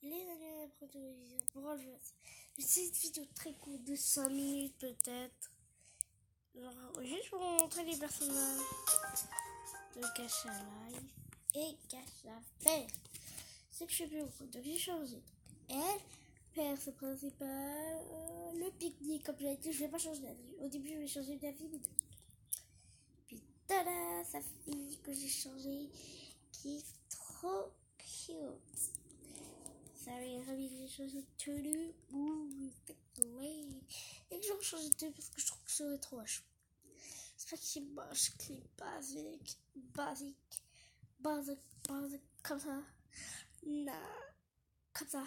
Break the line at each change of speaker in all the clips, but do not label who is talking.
les années protonisées. C'est une vidéo très courte de 5 minutes peut-être. Genre, juste pour vous montrer les personnages de Gacha Life et Gacha Père. C'est que je sais plus beaucoup, donc j'ai changé. Elle, Père, c'est principal. Le pique-nique, comme j'ai dit, je vais pas changer d'avis. Au début, je vais changer d'avis. Puis, tada, sa fille que j'ai changé, qui est trop cute. Sorry, j'ai changé de tenue. Ouh, c'est late. Et que j'ai changé de tenue parce que je trouve que ça va être trop moche. C'est pas qu'il est moche, qu'il est basique, comme ça. Non, comme ça.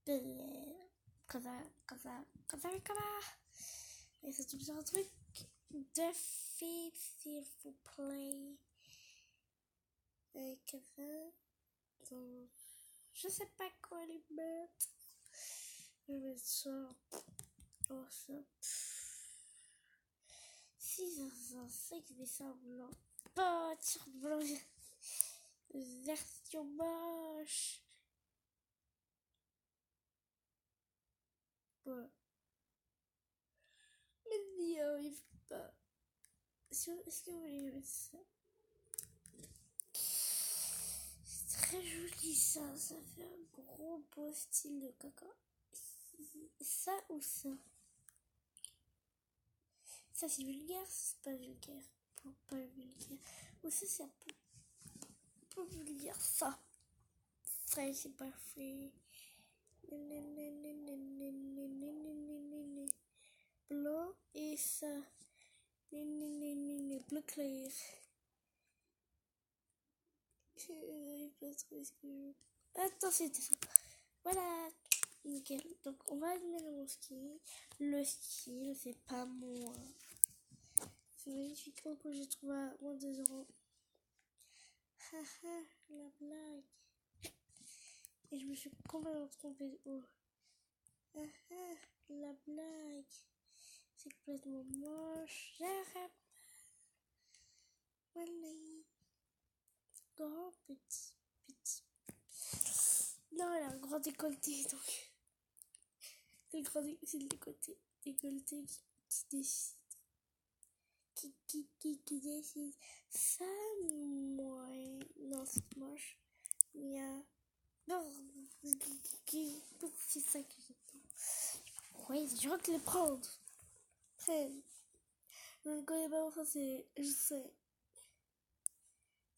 Comme ça. Et c'est tout un truc de filles, s'il vous plaît. Et comme ça. Donc, je sais pas quoi les mettre. Je vais mettre ça. Oh, ça. 605 décembre. Pas t-shirt blanc. Version moche. Ouais. Mais n'y arrive pas. Est-ce que vous voulez mettre ça? C'est très joli ça. Ça fait un gros beau style de caca. Ça ou ça? Ça c'est vulgaire, c'est pas vulgaire. Pas vulgaire. Ou ça c'est un peu vulgaire. Ça c'est parfait. Blanc et ça. Bleu clair. Attends, c'était ça. Voilà. Nickel. Donc on va admirer mon ski. Le style, c'est pas moi. C'est magnifique que j'ai trouvé à moins de 2 euros. Haha, la blague. Et je me suis complètement trompée de haut. Haha, la blague. C'est complètement moche. J'arrête. Voilà. Grand, petit. Non, elle a un grand décolleté, donc. C'est le décolleté qui décide. Qui décide. Ça, moi. Non, c'est moche. Il y a. Non, c'est ça que j'attends. Ouais, je crois que les prendre. Très. Je ne connais pas ça, c'est. Je sais.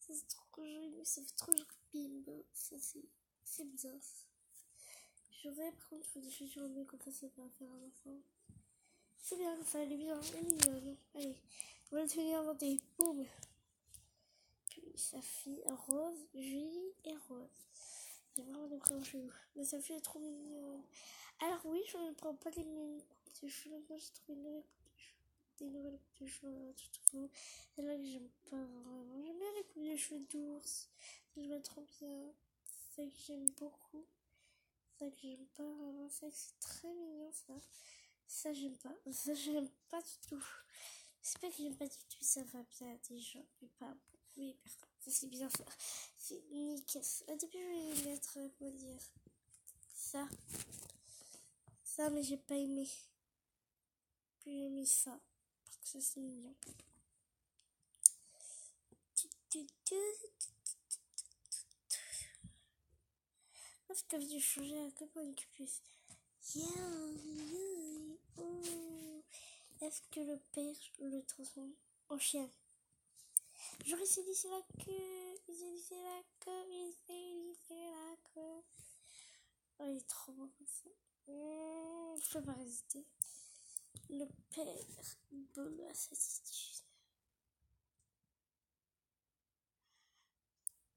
Ça, c'est trop joli, ça fait trop joli. Ça, c'est bizarre. J'aurais, par contre, des chaussures mieux comme ça va faire un enfant. C'est bien, ça, elle est bien, elle est mignonne. Allez, on va le tenir inventé. Boum. Puis sa fille rose, Julie et rose. J'ai vraiment des prénoms chelous. Mais sa fille est trop mignonne. Alors oui, je ne prends pas les mêmes coupes de cheveux. Moi, j'ai trouvé des nouvelles coupes de cheveux. C'est là que j'aime pas vraiment. J'aime bien les coupes de cheveux d'ours. Je me trop bien. C'est que j'aime beaucoup. C'est que j'aime pas vraiment. C'est que c'est très mignon ça. Ça j'aime pas. Ça j'aime pas du tout. C'est pas que j'aime pas du tout. Ça va bien à des gens. Mais pas oui, personne. Ça c'est bien ça. C'est nickel. Au début je vais mettre, comment dire, ça. Ça mais j'ai pas aimé. Puis j'ai mis ça. Parce que ça c'est mignon. Parce que j'ai changé à que pour une puce. Est-ce que le père le transforme en chien? J'aurais essayé c'est la queue. C'est la queue. Oh, il est trop beau comme ça. Je peux pas résister. Le père de l'assassinat.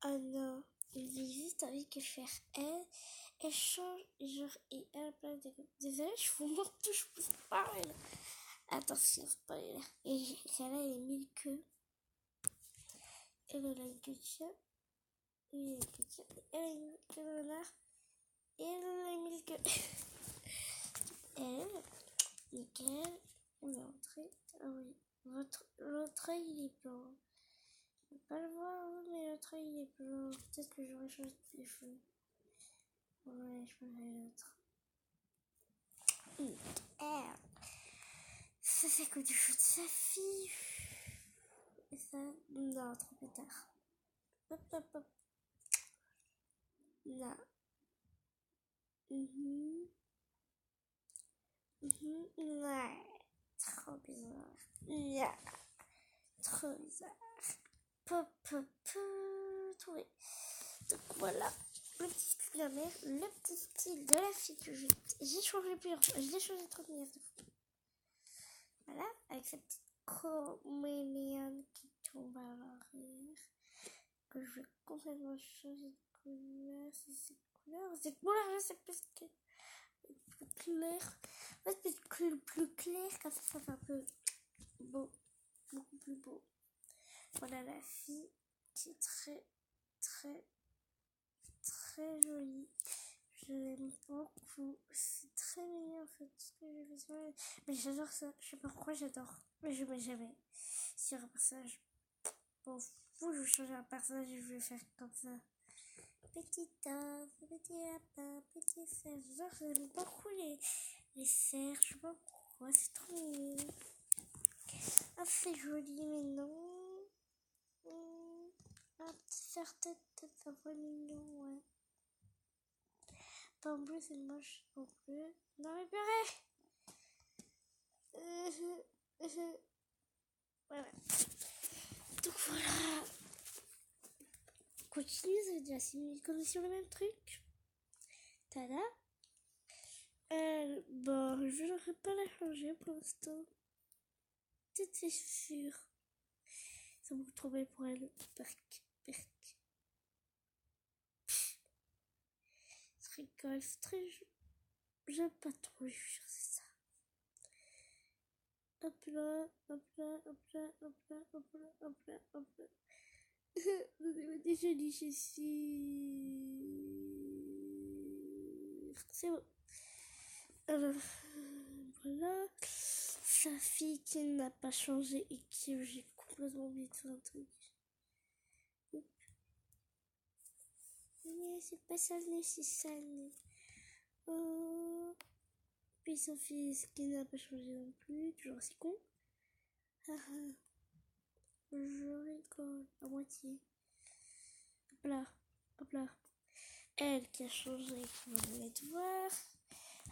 Ah non. Il vit juste avec faire elle change genre et elle place des. Désolée, je vous montre tout, je pousse pas elle. Attention, spoiler. Et celle-là, elle est mille queues. Elle a une queue de chien. Elle a une queue de chien. Elle a une queue de renard. Et elle a mille queues. Elle, nickel. On est entré. Ah oui. Votre œil, il est blanc. Je peux pas le voir, mais l'autre œil il est blanc. Peut-être que j'aurais changé les cheveux. Ouais, je peux faire l'autre. Ça, c'est quoi du jeu de sa fille. Et ça, non, trop plus tard. Hop, hop, hop. Non. Ouais. Trop bizarre. Yeah. Trop bizarre. Pop, pop, pop. Trouvé. Donc voilà. Le petit style de la mère, le petit style de la fille que j'ai changé plusieurs fois. Je l'ai changé 30 milliards de fois. Voilà. Avec cette petite comélienne qui tombe à l'arrière. Que je vais complètement changer de couleur. C'est cette couleur. Cette couleur là, c'est plus clair. En fait, plus clair. Comme ça fait un peu beau. Beaucoup plus beau. Voilà la fille qui est très, très, très jolie. Je l'aime beaucoup. C'est très mignon en fait. Ce que j'ai fait. Mais j'adore ça. Je sais pas pourquoi j'adore. Mais je mets jamais sur un personnage. Bon, fou, je vais changer un personnage et je vais faire comme ça. Petit œuf, petit lapin, petit cerf. Genre, j'aime beaucoup les cerfs. Je sais pas pourquoi. C'est trop mignon. Ah, c'est joli, mais non. Un petit cerf tête, ça va mignon, ouais. Pas en bleu, c'est moche non plus. Non, mais purée! Voilà. Donc voilà. Continue, ça fait déjà 6 minutes qu'on est sur le même truc. Tada. Bon, je n'aurais pas la changer pour l'instant. Peut-être c'est sûr. Ça me trouvait pour elle. Perk. Ce rigole, c'est très... J'aime pas trop les jeux, c'est ça. Hop là. Vous avez déjà dit c'est bon. Alors, voilà. Sa fille qui n'a pas changé et qui j'ai complètement oublié de faire un truc. Mais c'est pas ça, c'est ça. Puis son fils qui n'a pas changé non plus, toujours aussi con. Je rigole à moitié. Hop là. Elle qui a changé, qui va me mettre voir.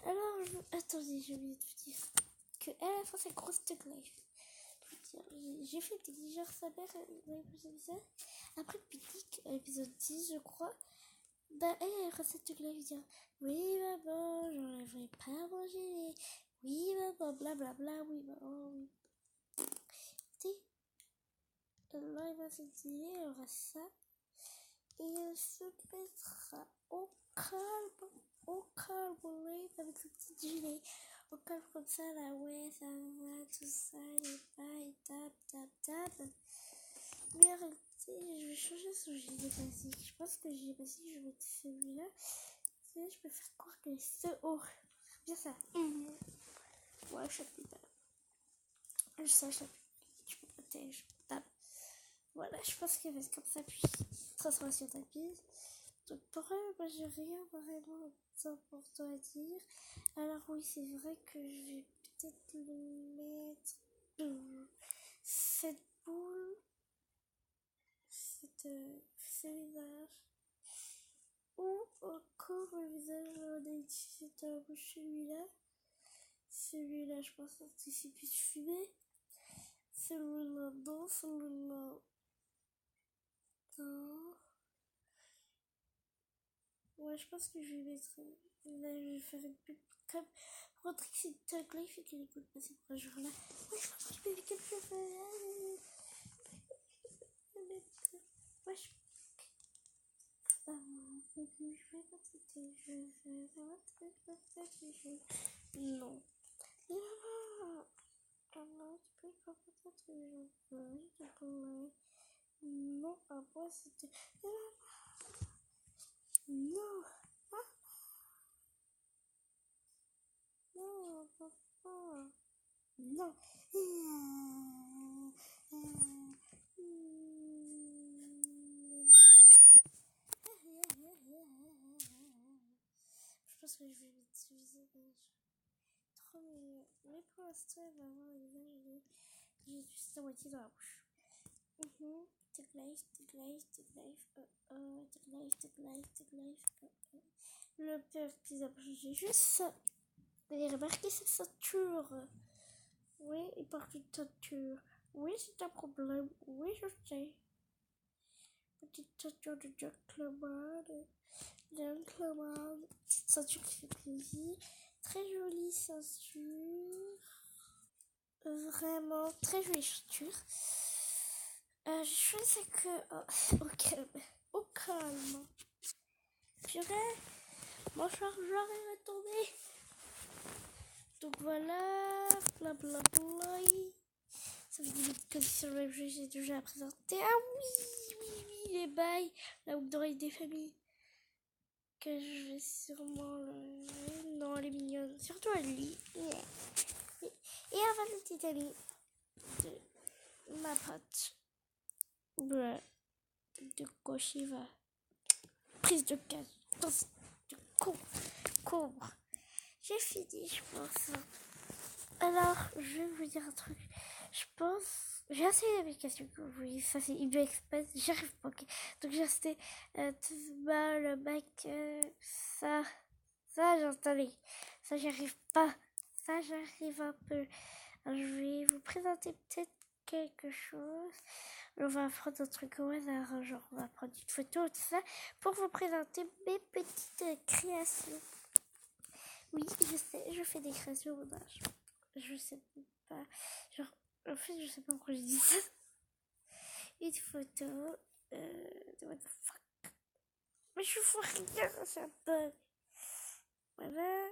Alors, attendez, j'ai oublié de vous dire que elle a fait sa grosse tug life. J'ai fait des digères sa mère dans l'épisode 10. Après le pique-nique, épisode 10, je crois. Bah, elle a fait sa tug life dire oui, maman, j'enlèverai pas à manger. Oui, maman, blablabla, oui, maman, oui. Là, il va se dire, il y aura ça. Et elle se mettra au calme, oui, avec ce petit gilet. Au calme comme ça, là, ouais, ça va, tout ça, les bails, tap. Mais arrêtez, je vais changer son gilet basique. Je pense que le gilet basique, je vais mettre celui-là. Sinon, je peux faire croire que c'est haut. Bien ça. Ouais, chapitre. Je sais, chapitre. Je me protège. Tap. Voilà, je pense qu'elle va être comme ça, puis transformation tapis. Donc pour elle, moi j'ai rien vraiment d'important à dire. Alors oui, c'est vrai que je vais peut-être le mettre cette boule, ce visage, ou encore le visage on a utilisé dans la bouche celui-là je pense que c'est plus fumé, celui-là non, celui-là non. Ouais, je pense que je vais mettre. Là, je vais faire une pub comme Rodrigue, c'est Tug Life et qu'elle écoute pas ces 3 jours-là. Ouais, je pense que je peux mettre quelque chose. Ouais, je vais mettre des jeux. Non. Non, tu peux pas mettre des jeux. Non, à moi c'était. Non. Non, papa. Non. pense que je vais mettre ce visage. Trop mignon. Mais pour l'instant, elle va avoir le visage j'ai juste la moitié dans la bouche. Tag life, tag life, tag life, tag life, tag life, tag life, Le père qui a j'ai juste ça. Vous avez remarqué cette ceinture? Oui, il porte une ceinture. Oui, c'est un problème. Oui, je sais. Petite ceinture de gentleman. Gentleman. Petite ceinture qui fait plaisir. Très jolie ceinture. Vraiment très jolie ceinture. Je choisis que... au calme. Au calme. Purée. Mon chargeur est retombé. Donc voilà. Blablabla. Ça fait 10 minutes que sur le même jeu, j'ai déjà présenté. Ah oui, les bails. La boucle d'oreille des familles. Que je vais sûrement le... Non, elle est mignonne. Surtout à lui. Et avant le petit ami de ma pote. De Koshiva. Prise de case. De courbe. J'ai fini, je pense. Alors, je vais vous dire un truc. Je pense... J'ai essayé l'application que vous voyez. Ça, c'est eBay Express. J'arrive pas. Okay. Donc, j'ai acheté le Mac. Ça, j'ai installé. Ça, j'y arrive pas. Ça, j'arrive un peu. Alors, je vais vous présenter peut-être quelque chose. On va prendre un truc au hasard. Genre, on va prendre une photo, tout ça, pour vous présenter mes petites créations. Oui, je sais, je fais des créations au âge. Je sais pas. Genre, en fait, je sais pas pourquoi je dis ça. Une photo. What the fuck. Mais je vois rien, ça bug. Voilà.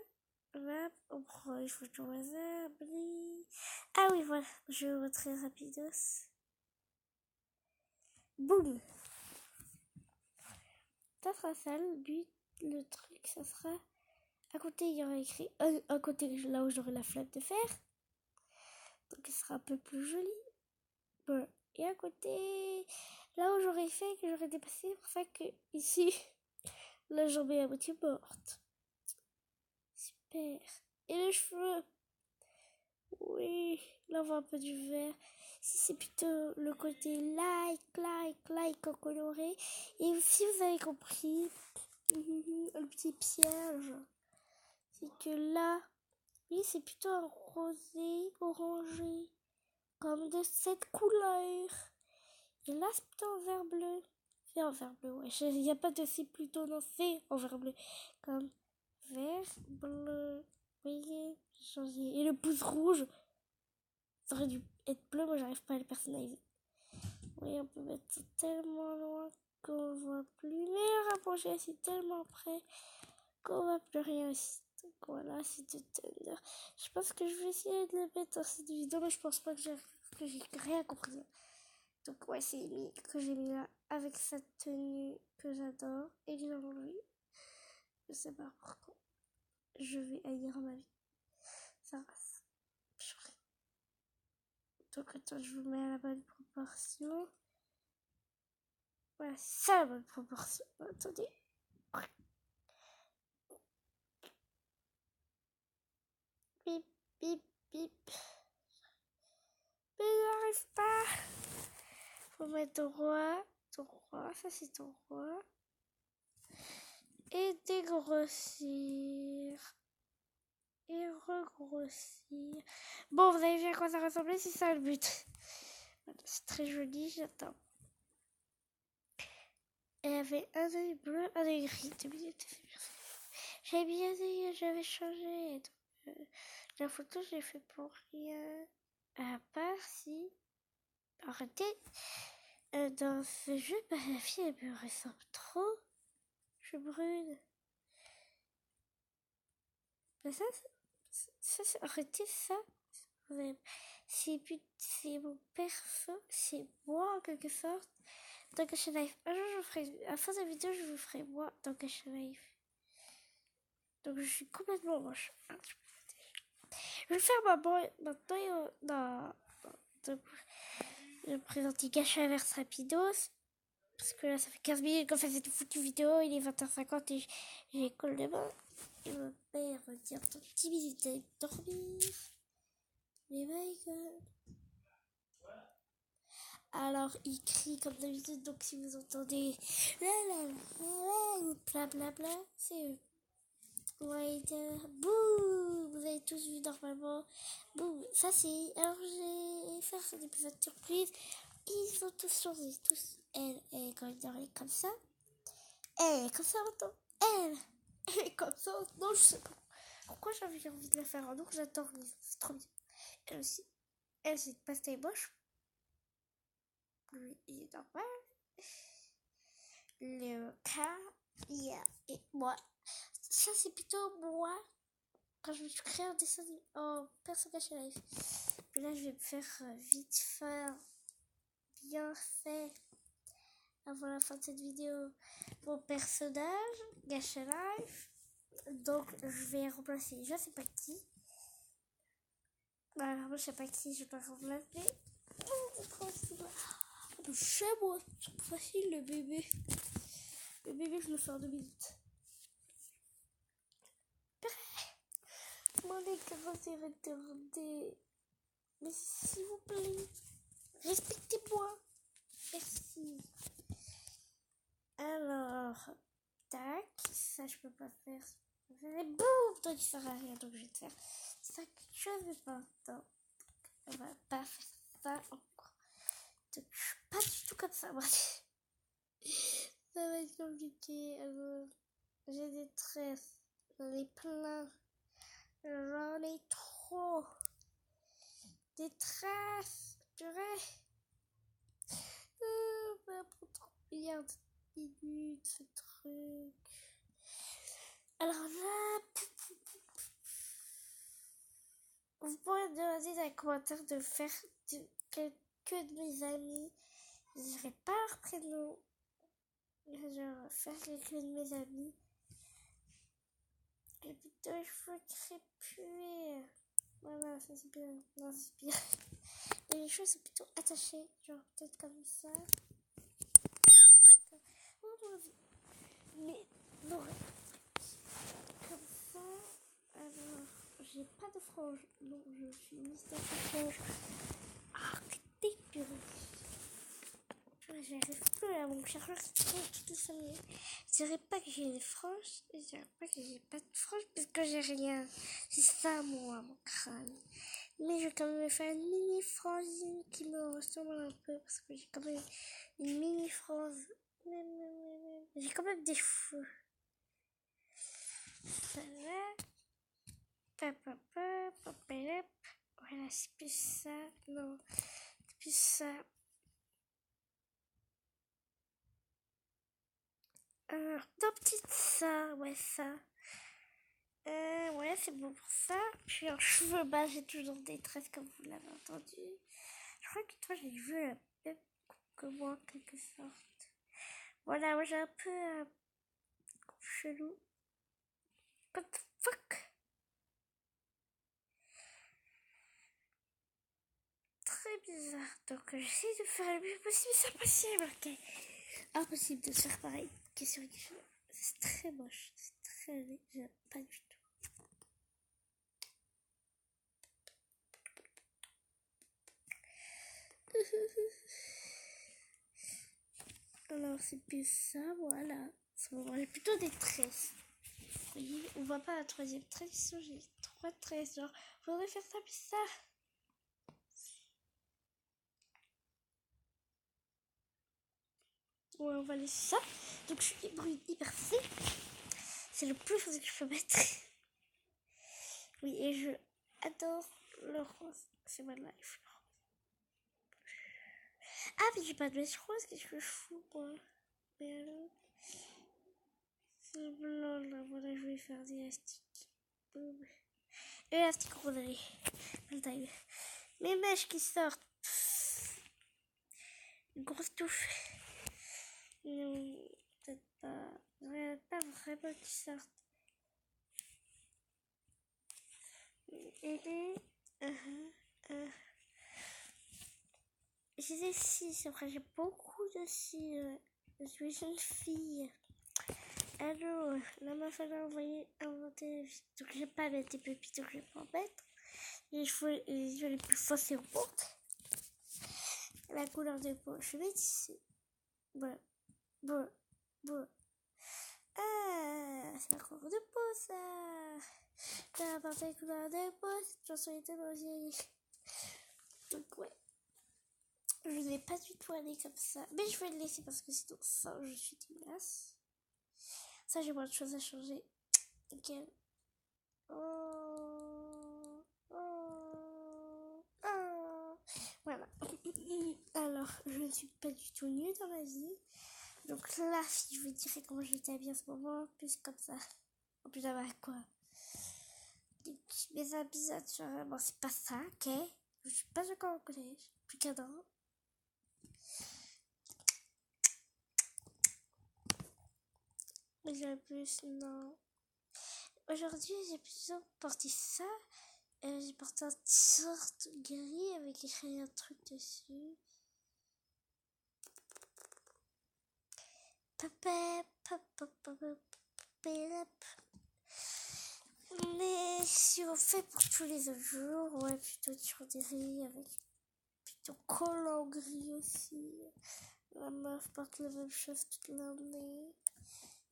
Voilà. On prend une photo au hasard. Ah oui, voilà. Je vais vous montrer rapidos. Boum. Ça sera ça, le truc, ça sera... À côté, il y aura écrit... à côté, là où j'aurai la flamme de fer. Donc, il sera un peu plus joli. Bon. Et à côté, là où j'aurais fait, que j'aurais dépassé, pour ça que ici, la jambe est à moitié morte. Super. Et les cheveux. Oui, là on voit un peu du vert. Ici c'est plutôt le côté like coloré. Et si vous avez compris, le petit piège, c'est que là, oui, c'est plutôt un rosé orangé, comme de cette couleur. Et là, c'est plutôt un vert bleu. C'est un vert bleu, ouais. Il n'y a pas de c'est plutôt, non, c'est un vert bleu. Comme vert, bleu. Vous voyez, changé. Et le pouce rouge, ça aurait dû être bleu, moi j'arrive pas à le personnaliser. Oui, on peut mettre ça tellement loin qu'on voit plus. Mais le rapprocher aussi tellement près qu'on voit plus rien aussi. Donc voilà, c'est de Thunder. Je pense que je vais essayer de le mettre dans cette vidéo, mais je pense pas que j'ai rien compris. Donc ouais, c'est lui que j'ai mis là avec cette tenue que j'adore. Et lui, je sais pas pourquoi. Je vais haïr ma vie. Ça race. Donc attends, je vous mets à la bonne proportion. Voilà, c'est ça la bonne proportion. Attendez. Bip, bip, bip. Mais j'arrive pas. Faut mettre droit. Ça c'est droit. Et dégrossir. Et regrossir. Bon, vous avez vu à quoi ça ressemblait, c'est ça le but. Voilà, c'est très joli, j'attends. Elle avait un œil bleu, un œil gris. 2 minutes, j'avais bien dit, j'avais changé. Donc, la photo, je l'ai fait pour rien. À part si... Arrêtez. Dans ce jeu, la fille, elle me ressemble trop. Je suis brune. Mais ça, arrêtez ça. C'est mon perso, c'est moi en quelque sorte. Dans Cache Life. Un jour, je ferai, à la fin de la vidéo, je vous ferai moi dans Cache Life. Donc, je suis complètement moche. Je vais faire maintenant. Je vais présenter Cache Verse Rapidos. Parce que là, ça fait 15 minutes qu'on fait cette foutue vidéo. Il est 20h50 et j'ai école demain. Et mon père va dire dans 10 minutes d'aller dormir. Mais my god. Alors, il crie comme d'habitude. Donc, si vous entendez blablabla, c'est eux. Ouais, bouh, vous avez tous vu normalement. Bouh, ça c'est. Alors, j'ai fait un épisode surprise. Ils ont tous changé, tous. Elle est quand elle est comme ça. Elle est comme ça maintenant. Elle est comme ça. Non, je sais pas pourquoi j'avais envie de la faire en ours. J'adore les ours, c'est trop bien. Elle aussi. Elle, c'est une pastille moche. Lui, il est normal. Le cas, yeah. Et moi, ça c'est plutôt moi. Quand je me suis créé un dessin en personnage live. Là, je vais me faire vite faire, bien fait, avant la fin de cette vidéo, mon personnage, Gacha Life. Donc, je vais remplacer, je sais pas qui. Alors, moi, je sais pas qui je dois remplacer. Oh, c'est trop facile. Oh, chez moi, c'est trop facile, le bébé. Le bébé, je le fais en 2 minutes. Mon écran s'est retardé. Mais s'il vous plaît, respectez-moi. Merci. Alors, tac, ça je peux pas faire. Boum, toi tu sers à rien, donc je vais te faire ça que je veux pas. Donc, on va pas faire ça encore. Donc, je suis pas du tout comme ça, moi. Ça va être compliqué. Alors, j'ai des tresses, j'en ai plein, j'en ai trop. Des tresses, purée. Ça va prendre 30 milliards de minutes, ce truc. Alors là, vous pouvez me demander dans les commentaires de faire quelques de mes amis. Je dirais pas leur prénom. Genre, faire quelques de mes amis. Et plutôt, les cheveux crépus. Voilà, ça c'est bien. Non, c'est bien. Et les cheveux sont plutôt attachés. Genre, peut-être comme ça. Mais, non. Comme ça. Alors, j'ai pas de frange. Non, je suis mystère de frange. Arrêtez, purée. J'arrive plus à mon chercheur, c'est tout ça. Je dirais pas que j'ai une frange, je dirais pas que j'ai pas de frange parce que j'ai rien. C'est ça, moi, mon crâne. Mais je vais quand même faire une mini frangine qui me ressemble un peu parce que j'ai quand même une mini frange. J'ai quand même des cheveux. Ça va. Voilà, c'est plus ça. Non, c'est plus ça. Alors, deux petites ça, ouais, ça. Ouais, c'est bon pour ça. Puis en cheveux bas, j'ai toujours des tresses comme vous l'avez entendu. Je crois que toi, j'ai vu la même que moi, en quelque sorte. Voilà, moi j'ai un peu chelou. What the fuck? Très bizarre. Donc j'essaie de faire le mieux possible, c'est impossible, ok. Impossible de faire pareil. Question que c'est très moche. C'est très... J'aime pas du tout. Alors c'est plus ça, voilà. J'ai plutôt des tresses. Vous voyez, on voit pas la troisième tresse, j'ai 3 tresses. Genre, faudrait faire ça puis ça. Ouais, on va laisser ça. Donc je suis hyper facile. C'est le plus facile que je peux mettre. Oui, et je adore le rose. C'est ma life. Ah, mais j'ai pas de mèche rose, qu'est-ce que je fous, moi? Mais alors, c'est le blanc, là, voilà, je vais faire des élastiques. Boum. Élastique rosé. Mes mèches qui sortent. Une grosse touffe. Non, peut-être pas. Pas vraiment qui sortent. J'ai des cils, c'est vrai, j'ai beaucoup de cils. Je suis une fille. Alors, là, ma femme a inventé. Donc, j'ai pas mettre des pépites, donc je vais pas en mettre. Les cheveux les plus foncés en porte. La couleur de peau, je vais mettre ici. Voilà. Bon. Ah, c'est la couleur de peau, ça. T'as apporté la couleur de peau, cette chanson est tellement vieille. Donc, ouais. Je ne vais pas du tout aller comme ça. Mais je vais le laisser parce que sinon, ça, je suis dégueulasse. Ça, j'ai moins de choses à changer. Ok. Oh. Voilà. Alors, je ne suis pas du tout nulle dans la vie. Donc là, si je vous dirais comment j'étais habillée en ce moment, plus comme ça. En plus, j'avais quoi? Mes habits naturels. Bon, c'est pas ça, ok? Je suis pas encore au collège. Plus qu'un an. Mais j'ai plus, non. Aujourd'hui, j'ai plutôt porté ça. J'ai porté un t-shirt gris avec écrit un truc dessus. Mais si on fait pour tous les autres jours, ouais, plutôt sur des riz avec plutôt collant gris aussi. La meuf porte la même chose toute l'année.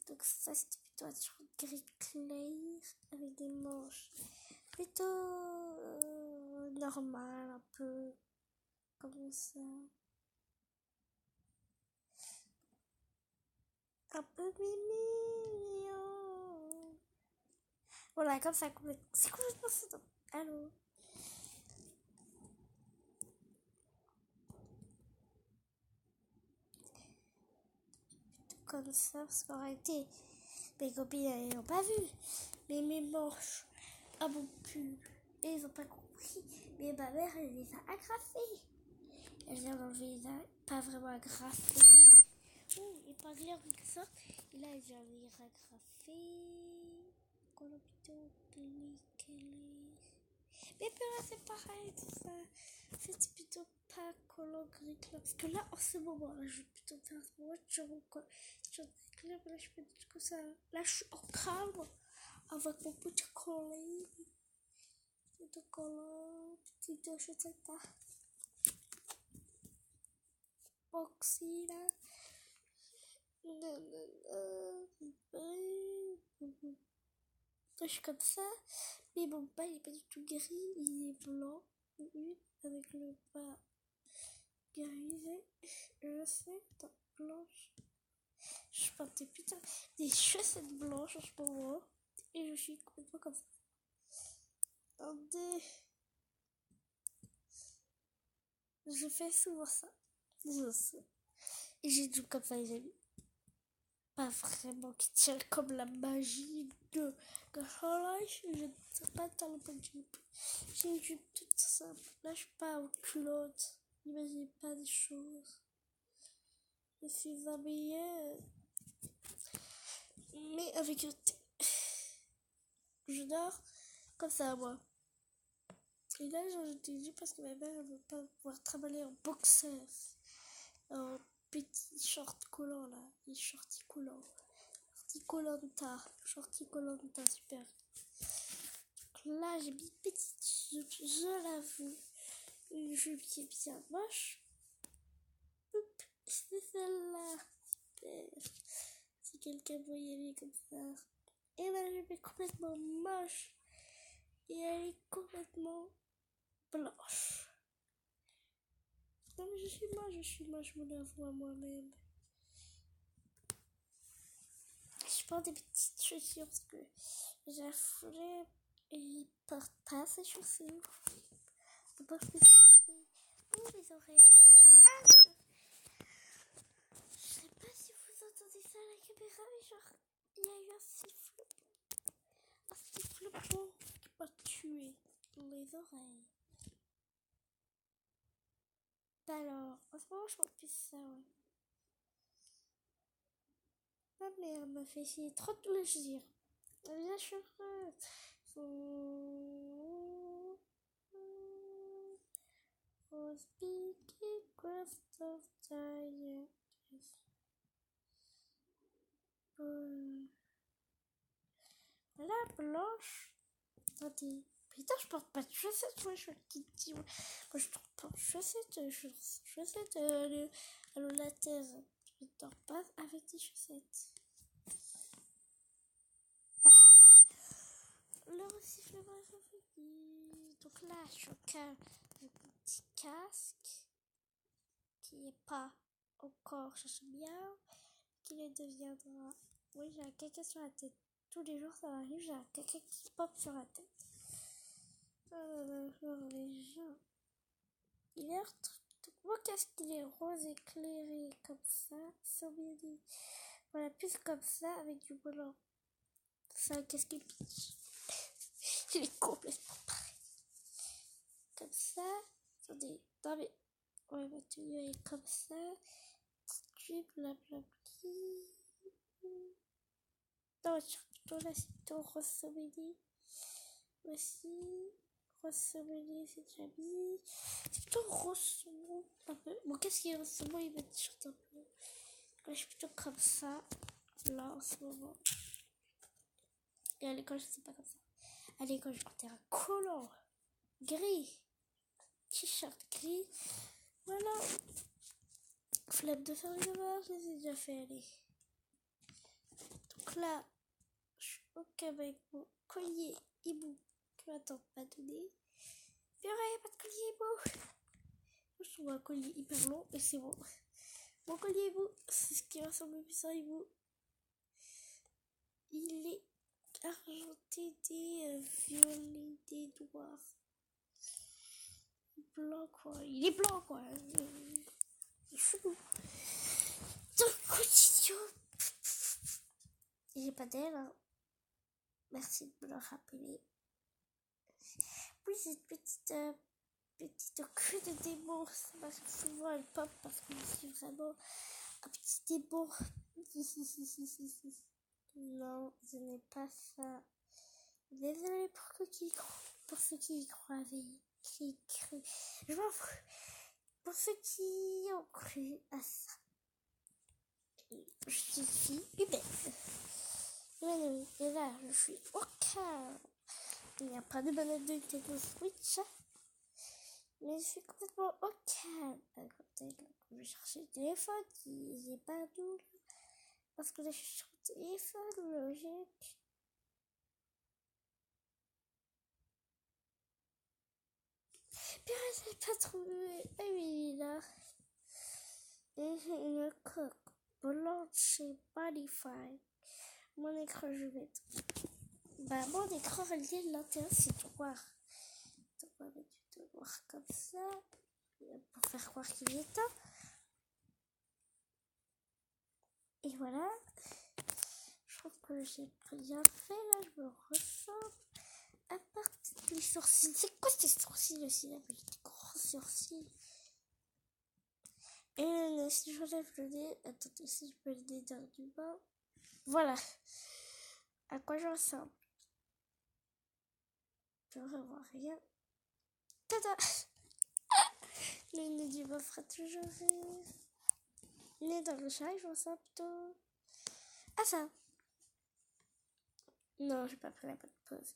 Donc ça, c'était plutôt un t-shirt gris clair avec des manches plutôt normal, un peu comme ça. Un peu mignon. Voilà, comme ça, c'est complètement ça. Allô? Comme ça, parce qu'en réalité, mes copines, elles n'ont pas vu. Mais mes manches à mon pull, et ils n'ont pas compris. Mais ma mère, elle les a agrafées. Elle vient d'enlever les a pas vraiment agrafées. Oh, épinglé en quelque sorte. Et là, elle vient les agrafées. Colopito, nickelé. Mais là, c'est pareil, tout ça. C'est plutôt pas collant gris là. Parce que là, en ce moment, là, je vais plutôt faire ce moment. Je fais des trucs comme ça. Là, je suis en calme. Avec mon petit collet. Petit collant. Petite chaussette là. Boxy là. Je suis comme ça. Mais mon bas, il est pas du tout gris. Il est blanc. Avec le bas grisé. Je sais, blanche. Je portais putain des chaussettes blanches en ce moment. Et je suis complètement comme ça. Attendez. Je fais souvent ça. Je sais. Et j'ai tout comme ça, les amis. Pas vraiment qui tient comme la magie de Life. Je ne sais pas dans le jupe. J'ai une jupe toute simple. Là, je suis pas en culotte. N'imaginez pas des choses. Je suis habillée. Mais avec un thé. Je dors comme ça, moi. Et là, j'ai dit parce que ma mère ne veut pas pouvoir travailler en boxer. En petit short collant, là. Les shorty collants. Shorty Koh-Lanta, super. Donc là, j'ai mis une petite jupe, je l'avoue. Une jupe qui est bien moche. Oups, c'est celle-là. Super. Si quelqu'un voyait aller comme ça. Et la jupe est complètement moche. Et elle est complètement blanche. Non mais je suis moche, je me l'avoue à moi-même. Je prends des petites chaussures parce que j'ai la flemme et il porte pas ses chaussures. Il porte plus ses mes oreilles. Ah, je sais pas si vous entendez ça à la caméra, mais genre, il y a eu un sifflement. Un sifflement qui m'a tué dans les oreilles. Alors, en ce moment, je porte plus ça, ouais. Ma mère m'a fait essayer trop de plaisir. Bien sûr, speaking craft of tiredness. Voilà, blanche. Attendez. Putain, je porte pas de chaussettes, moi, je suis Kitty. Moi, je porte pas de chaussettes. Chaussettes, allô, la thèse. Je ne dors pas avec des chaussettes. Le sifflement est fini. Donc là, je suis au calme avec mon petit casque qui n'est pas encore cherché bien, qui le deviendra. Oui, j'ai un caca sur la tête. Tous les jours, ça m'arrive, j'ai un caca qui pop sur la tête. Les gens. Il est mon casque, il est rose éclairé comme ça, sans midi. Voilà, plus comme ça, avec du blanc. C'est un casque pitch. Il est complètement pareil. Comme ça. Attendez, non mais. Ouais, ma tenue est comme ça. Petite blablabla. Non, plutôt là, c'est plutôt rose sommeillé. Voici. Rose sommeillé, c'est déjà mis. C'est plutôt rose sombre, un peu. Mon casque est rose sombre, il va t-shirt un peu. Là, je suis plutôt comme ça. Là, en ce moment. Et à l'école, je sais pas comme ça. À l'école, je portais un collant gris. T-shirt gris. Voilà. Flemme de faire les devoirs, je les ai déjà fait, allez. Donc là, je suis ok avec mon collier hibou que ma tante m'a donné. Mais il n'y a pas de collier hibou. Je trouve un collier hyper long et c'est bon. Mon collier hibou, c'est ce qui ressemble le plus à un hibou. Il est argenté des violets, des noirs. Blanc quoi. Il est blanc quoi. Il est chelou. Donc, continuons. J'ai pas d'aile. Hein. Merci de me le rappeler. Oui, cette petite queue de démon, ça marche souvent, elle pop parce que je suis vraiment un petit démon. Non, ce n'est pas ça. Désolée pour ceux qui y croyaient, qui y cru. Je m'en fous. Pour ceux qui ont cru à ça. Je suis humaine. Et là, je suis au calme. Il n'y a pas de manette de Nintendo Switch. Mais je suis complètement au calme. À côté, je vais chercher le téléphone qui n'est pas doux. Parce que là, je suis sur le téléphone, logique. Puis j'ai pas trouvé. Ah oui, là. Et j'ai une coque blanche chez Modify. Mon écran, je vais mettre. Bah, mon écran relié de l'intérieur, c'est noir. Donc, on va mettre du noir comme ça. Pour faire croire qu'il est éteint. Et voilà. Je trouve que j'ai bien fait. Là, je me ressemble. À part les sourcils. C'est quoi ces sourcils aussi là? Des gros sourcils. Et si je relève le nez. Attendez, si je mets le nez dans du bas. Voilà. À quoi je ressemble? Je ne vois rien. Tada! Le nez du bas fera toujours rire. Le nez dans le chat, je ressemble plutôt à ça. Non, j'ai pas pris la bonne pause.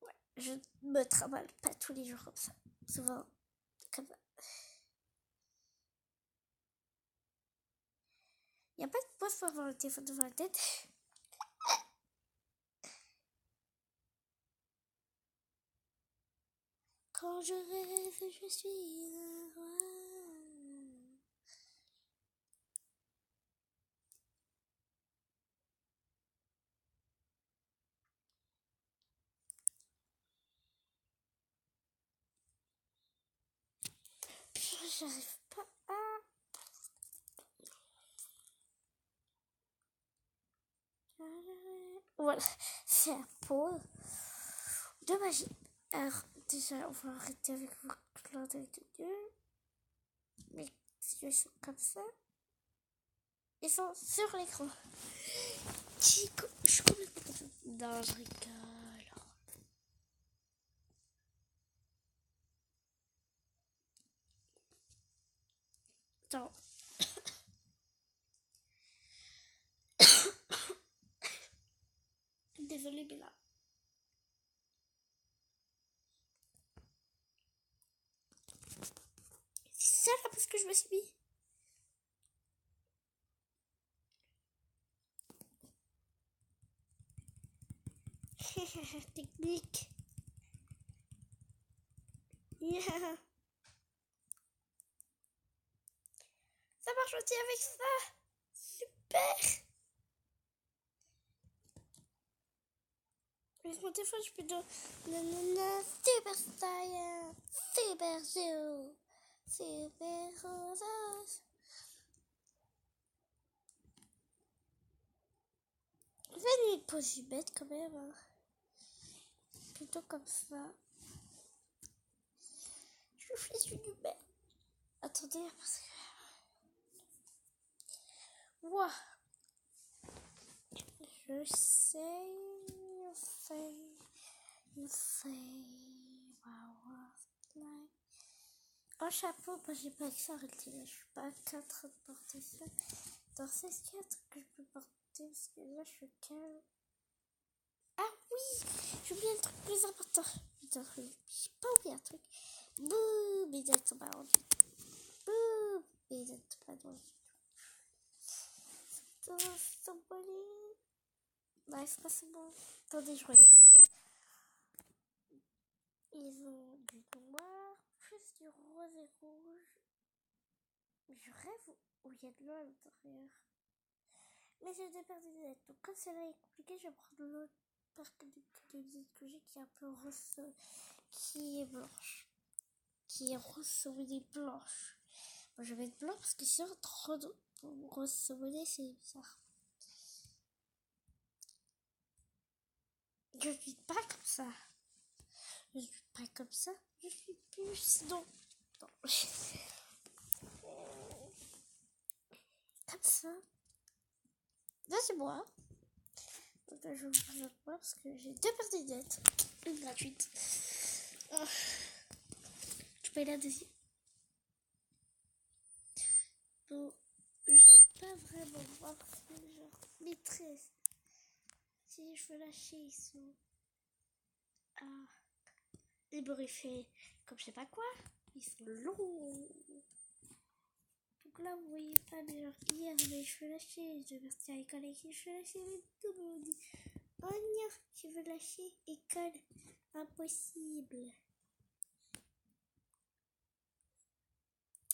Ouais, je me travaille pas tous les jours comme ça. Souvent, comme ça. Il n'y a pas de pause pour avoir le téléphone devant la tête. Quand je rêve, je suis un roi. J'arrive pas à... Voilà, c'est la pause de magie. Alors, déjà, on va arrêter avec vos clins d'œil de Dieu. Mes yeux sont comme ça. Ils sont sur l'écran. Je suis complètement comme ça. Non, je rigole. Attends. que je me suis mis. Technique. Yeah. Ça marche aussi avec ça. Super. Avec mon téléphone, je peux dire nanana, super style, super géo, super rose. Venez une pause bête quand même. Hein. Plutôt comme ça. Je fais sur du bête. Attendez, parce que... Ouah. Je sais. Un chapeau, moi j'ai pas que ça, arrêtez là, je suis pas qu'en train de porter ça. Dans ces quatre que je peux porter, parce que là je suis calme. Ah oui, j'ai oublié le truc plus important. Putain, j'ai pas oublié un truc. Boum, mais ils sont pas rendus. Boum, mais ils sont pas rendus. C'est bon. Non, c'est pas bon. Attendez, je regarde. Ils ont du noir, plus du rose et rouge. Mais je rêve où il y a de l'eau à l'intérieur. Mais j'ai des paires de lunettes. Donc comme celle-là est compliquée, je vais prendre l'autre paire de lunettes que j'ai qui est un peu rose, qui est blanche. Qui est rose saumonnée blanche. Moi je vais mettre blanc parce que sinon trop rose saumonnée c'est bizarre. Je suis pas comme ça. Je suis pas comme ça. Je suis plus... Non. Comme ça. Là c'est moi. Donc là je vous présente moi parce que j'ai deux paires de lunettes. Une gratuite. Oh. Je paye la deuxième. Bon, je sais pas vraiment voir parce que genre mes tresses. Si je veux lâcher ils sont... Ah. Ébouriffés comme je sais pas quoi. Ils sont longs. Donc là, vous voyez pas, mais genre hier, mes cheveux lâchés. Je vais partir à l'école avec les cheveux lâchés. Mais tout le monde dit oh non, je veux lâcher. École, impossible.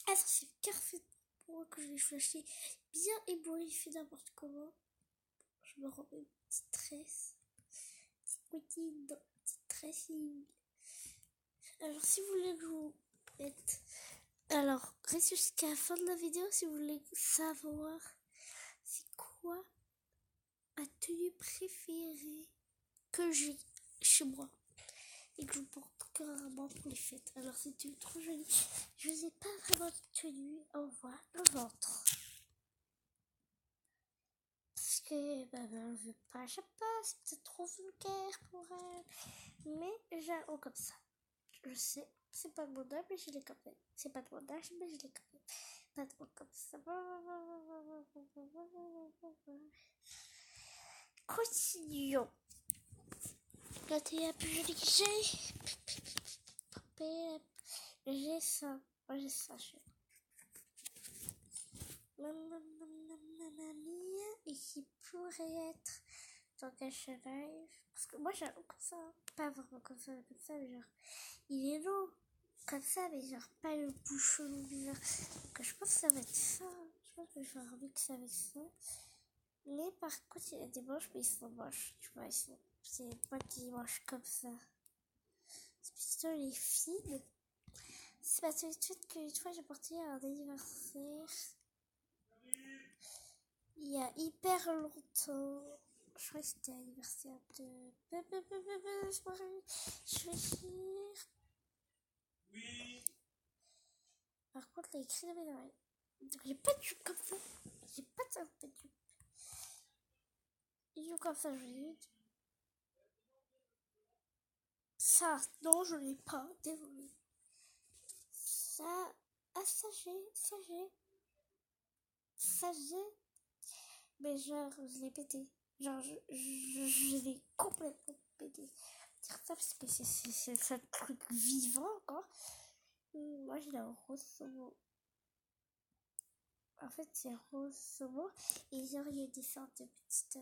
Ah, ça c'est parfait pour moi que je les cheveux lâchés. Bien ébouriffés n'importe comment. Je me remets une petite tresse. Petite tressing. Alors, si vous voulez que je vous mette... Alors, restez jusqu'à la fin de la vidéo si vous voulez savoir c'est quoi ma tenue préférée que j'ai chez moi et que je porte carrément pour les fêtes. Alors, c'est une trop jolie. Je n'ai pas vraiment de tenue. On voit le ventre. Parce que elle veut pas, je sais pas, c'est peut-être trop vulgaire pour elle. Mais j'ai un haut comme ça. Je sais, c'est pas de mon âge, mais je l'ai quand même. C'est pas de mon âge, mais je l'ai quand même. Pas de mon comme ça. Continuons. Regardez la plus jolie que j'ai ça. Moi j'ai ça. Et qui pourrait être dans Cache Live. Parce que moi j'ai un comme ça. Pas vraiment comme ça, mais genre. Il est long. Comme ça, mais genre pas le bouchon bizarre. Donc je pense que ça va être ça. Je pense que je vais remixer avec ça. Mais par contre, il y a des manches, mais ils sont moches. Tu vois, c'est pas qui mangent comme ça. C'est plutôt les filles. C'est parce que qu'une fois j'ai porté à un anniversaire. Il y a hyper longtemps. Je crois que c'était l'anniversaire de... Je vais écrire. Oui. Par contre, il a écrit dans mes oreilles. Donc j'ai pas de jupe comme ça. J'ai pas de jupe. Une jupe comme ça, je l'ai. Ça, non, je l'ai pas. Désolé. Ça... Ah, ça j'ai. Mais genre, je l'ai pété. Genre, je l'ai complètement pété. Dire ça parce que c'est un truc vivant encore. Moi, je l'ai en rose saumon. En fait, c'est rose saumon. Et genre, il y a des sortes de petites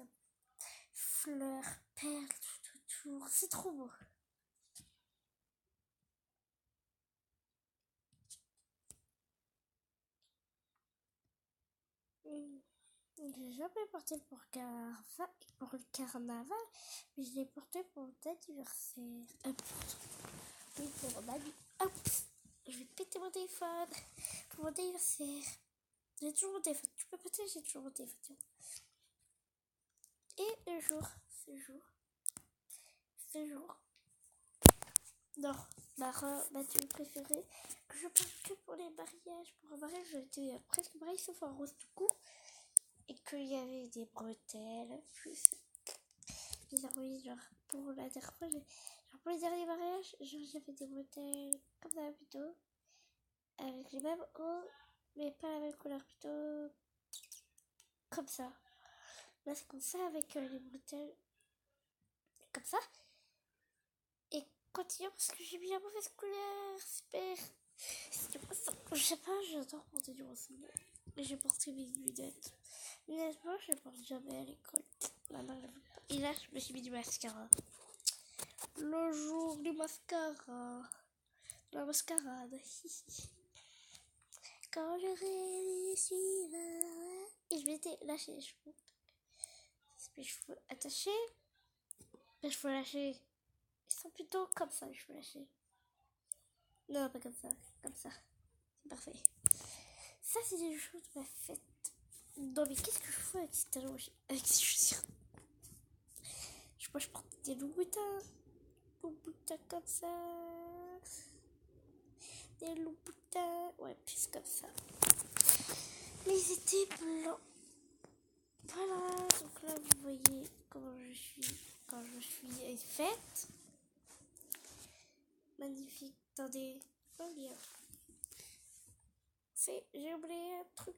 fleurs, perles tout autour. C'est trop beau. J'ai jamais porté pour le carnaval, mais je l'ai porté pour mon anniversaire. Oui, pour mon anniversaire. Hop, je vais péter mon téléphone pour mon anniversaire. J'ai toujours mon téléphone. Tu peux péter, j'ai toujours mon téléphone. Et ce jour. Non, ma tube préférée, que je porte que pour les mariages. Pour un mariage, j'étais presque mariée sauf en rose tout court. Et qu'il y avait des bretelles, plus bizarre, oui, genre pour la dernière fois, genre pour les derniers mariages, genre j'avais des bretelles comme ça plutôt, avec les mêmes hauts, mais pas la même couleur, plutôt comme ça. Là c'est comme ça avec les bretelles comme ça. Et continuons parce que j'ai mis la mauvaise couleur, super. Je sais pas, j'adore porter du rose. Mais j'ai porté mes lunettes. Lunettes blanches, je les porte jamais à l'école. Et là, je me suis mis du mascara. Le jour du mascara. La mascarade. Quand je réussis. Et je m'étais lâché les cheveux. Mes cheveux attachés. Mes cheveux lâchés. Ils sont plutôt comme ça, les cheveux lâchés. Non, pas comme ça. Comme ça. C'est parfait. Ça, c'est des choses de ma fête. Non, mais qu'est-ce que je fais avec ces talons, avec ces chaussures? Moi, je porte des Louboutins. Louboutins comme ça. Des Louboutins. Ouais, plus comme ça. Les étés blancs. Voilà. Donc là, vous voyez comment je suis quand je suis faite. Magnifique. Attendez. Oh bien. J'ai oublié un truc.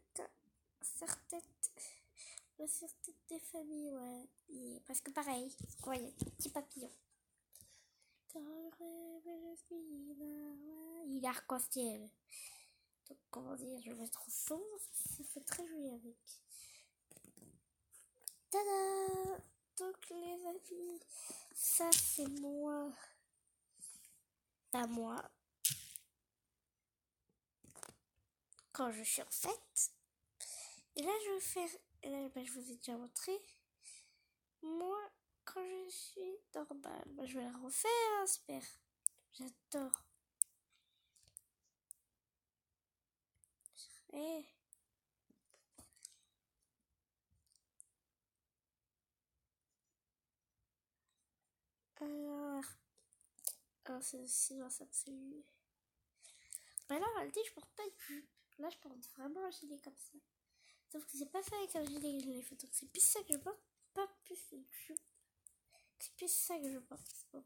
La certaine des familles, ouais. Et parce que pareil, quoi, il y a des petits papillons. Quand je rêve, je suis là, ouais. Il est arc-en-ciel. Donc, comment dire, je vais mettre au son, ça fait très joli avec. Tada! Donc, les amis, ça c'est moi. À moi. Quand je suis en fête. Et là, je vais faire. Et là, je vous ai déjà montré. Moi, quand je suis normale, je vais la refaire, j'espère. J'adore. Et alors, c'est silence absolu. Bah là, en réalité, je porte pas de jupe. Là, je porte vraiment un gilet comme ça. Sauf que c'est pas ça avec un gilet que je l'ai fait. Donc, c'est plus ça que je porte, pas plus une jupe. C'est plus ça que je porte. Bon.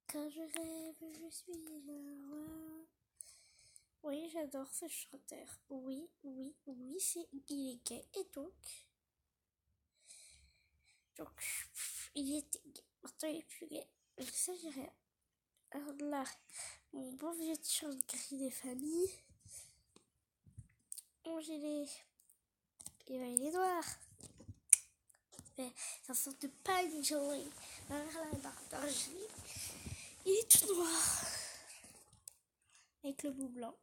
Quand je rêve, je suis là. Ouais. Oui, j'adore ce chanteur. Oui, il est gay. Et donc, il était gay. Maintenant, il est plus gay. Ça, j'ai rien. Alors là, mon beau vieux t-shirt gris des familles. Mon gilet, il est noir. Mais c'est une sorte de pagne gilet. Dans le gilet, il est tout noir. Avec le bout blanc.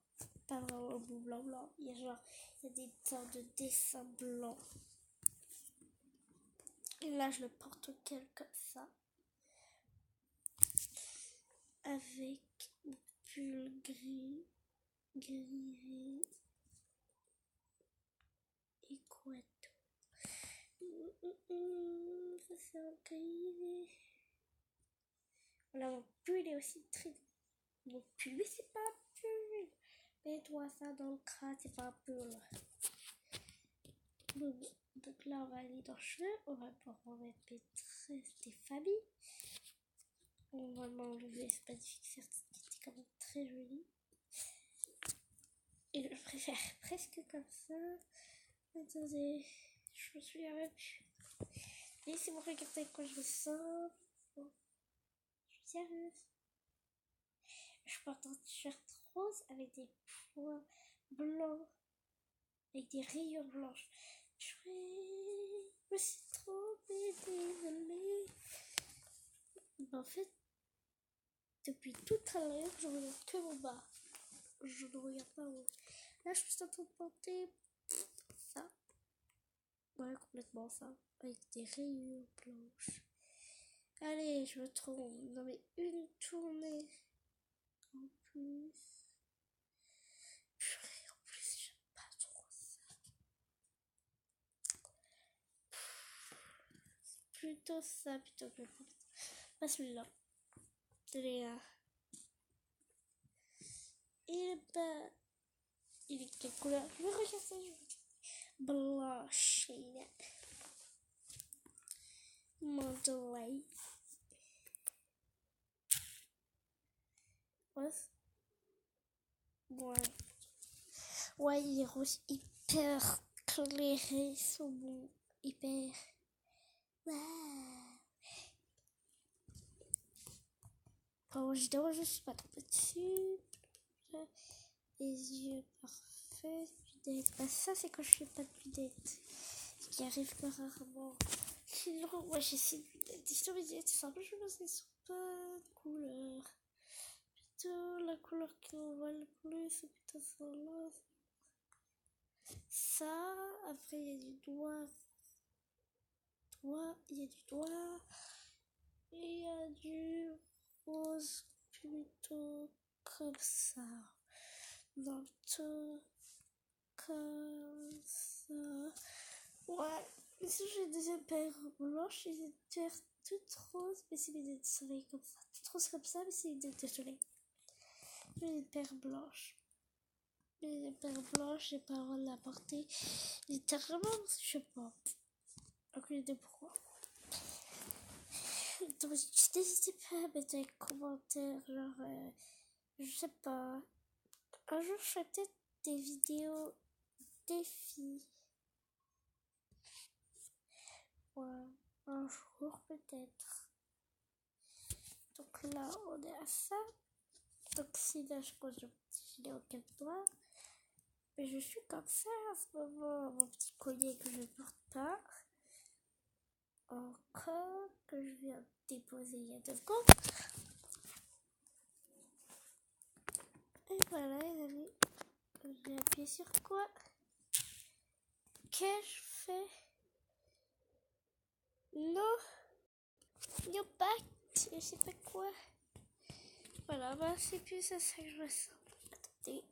Pas vraiment le bout blanc. Il y a des sortes de dessins blancs. Et là, je le porte au col comme ça. Avec un pull gris, grisé. Et quoi ça c'est un grisé. Voilà, mon pull est aussi très... Mon pull, mais c'est pas un pull. Mets-toi ça dans le crâne, c'est pas un pull. Donc là, on va aller dans le cheveu. On va mettre des tresses des familles. On va m'enlever ce magnifique certif qui était quand même très joli. Et je préfère presque comme ça. Attendez, je me souviens même plus. Laissez-moi regarder quand je me sens. Bon, je suis sérieuse. Je porte un t-shirt rose avec des points blancs, avec des rayures blanches. Je me suis trompée, désolée. En fait, depuis tout à l'heure, je regarde que mon bas. Je ne regarde pas haut. Là, je suis en train de porter ça. Ouais, complètement ça. Avec des rayures blanches. Allez, je me trompe. Non mais une tournée. En plus. Purée, en plus, j'aime pas trop ça. Plutôt ça, plutôt que pas celui-là. Celui-là. Il est pas... Il est quelle couleur? Je vais regarder. Blush. Monterey. Ouais. Ouais, il est rose hyper clairé, ils sont bons. Hyper. Waouh. Quand je dors, je suis pas trop dessus. Les yeux parfaits. Lunettes. Bah, ça, c'est quand je fais pas de lunettes. Ce qui arrive pas rarement. Sinon, moi, j'ai ces lunettes. Sur mes lunettes, c'est simple, je me sais sur pas de couleur. Plutôt la couleur qui me voit le plus, c'est plutôt celle-là. Ça, après, il y a du doigt. Il y a du doigt. Et il y a du rose plutôt comme ça. Donc, comme ça. Ouais. Ici, j'ai une deuxième paire blanche et une paire toute rose, mais c'est mes lunettes de soleil comme ça. Toute rose comme ça, mais c'est une lunettes de soleil. J'ai une paire blanche. Une paire blanche, j'ai pas le droit de la porter. Littéralement, je sais pas. Aucune idée pourquoi. Donc, n'hésitez pas à mettre des commentaires, genre, je sais pas. Un jour, je ferai peut-être des vidéos défis. Ouais, un jour peut-être. Donc là, on est à ça. Donc si là, je pose une petite vidéo au 4 doigts. Mais je suis comme ça en ce moment. Mon petit collier que je ne porte pas. Encore que je viens de déposer il y a 2 secondes. Et voilà les amis. J'ai appuyé sur quoi? Qu'ai-je fait? Non. Yo back. Je sais pas quoi. Voilà, bah c'est plus ça que je ressens. Attendez.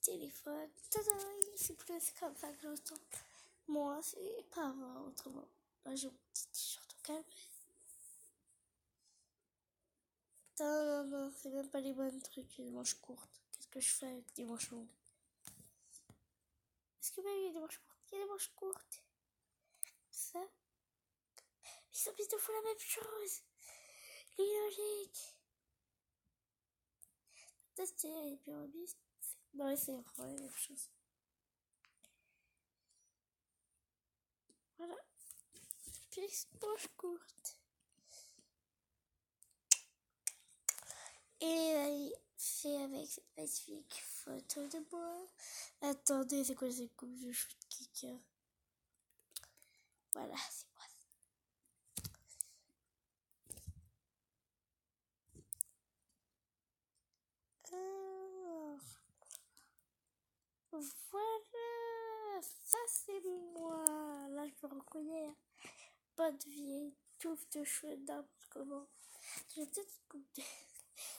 Téléphone. Tada, c'est plus comme ça que j'entends. Moi, c'est pas avant, autrement. Là, j'ai mon petit t-shirt au calme. Non, non, non, c'est même pas les bonnes trucs, les manches courtes. Qu'est-ce que je fais avec des manches longues? Est-ce que même il y a des manches courtes? Il y a des manches courtes. Ça. Ils sont tous font la même chose. Logique. Peut-être que c'est les pyramides. Non, c'est vraiment la même chose. Voilà. Puis manches courtes. Et fait avec cette magnifique photo de moi. Attendez, c'est quoi cette coupe de cheveux de kicker? Voilà, c'est moi. Alors, voilà, ça c'est moi. Là, je me reconnais. Pas de vieille touffe de cheveux n'importe comment. J'ai peut-être une coupe de...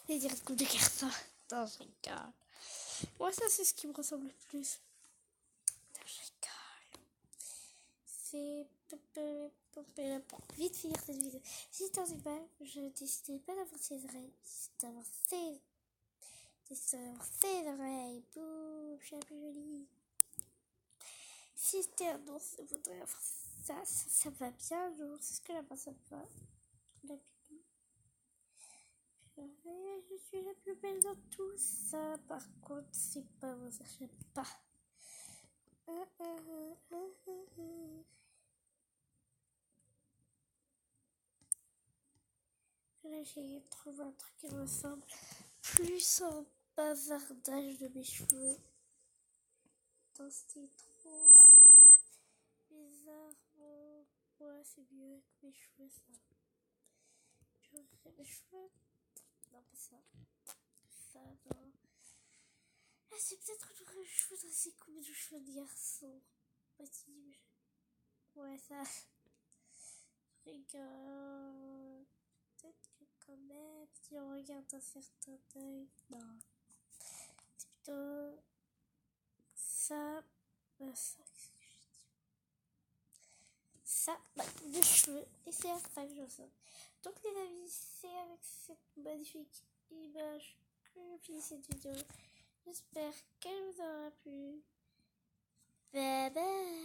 Je vais dire une coupe de garçon. Non, je rigole. Moi, ça, c'est ce qui me ressemble le plus. Non, je rigole. C'est pour vite finir cette vidéo. Si t'en sais pas, je décidais pas d'avoir ces oreilles. D'avoir ces oreilles. Boum, je suis la plus jolie. Si c'était un ours, il faudrait avoir ça. Ça va bien, l'ours. Est-ce que là-bas ça va? Je suis la plus belle dans tout ça. Par contre, c'est pas vous, ça je pas. j'ai trouvé un truc qui ressemble plus à un bavardage de mes cheveux. Attends, c'était trop bizarre. Bon, ouais, c'est mieux que mes cheveux, ça. Mes cheveux. Non, pas ça. Ça, non. Ah, c'est peut-être une cheveux assez cool de cheveux de garçon. Possible. Ouais, ça. Je rigole. Peut-être que quand même, si on regarde un certain œil. Non. C'est plutôt ça. Ça, qu'est-ce que je dis? Ça, de cheveux. Et c'est à ça que je ressemble. Donc, les amis, c'est avec cette magnifique image que je finis cette vidéo. J'espère qu'elle vous aura plu. Bye bye.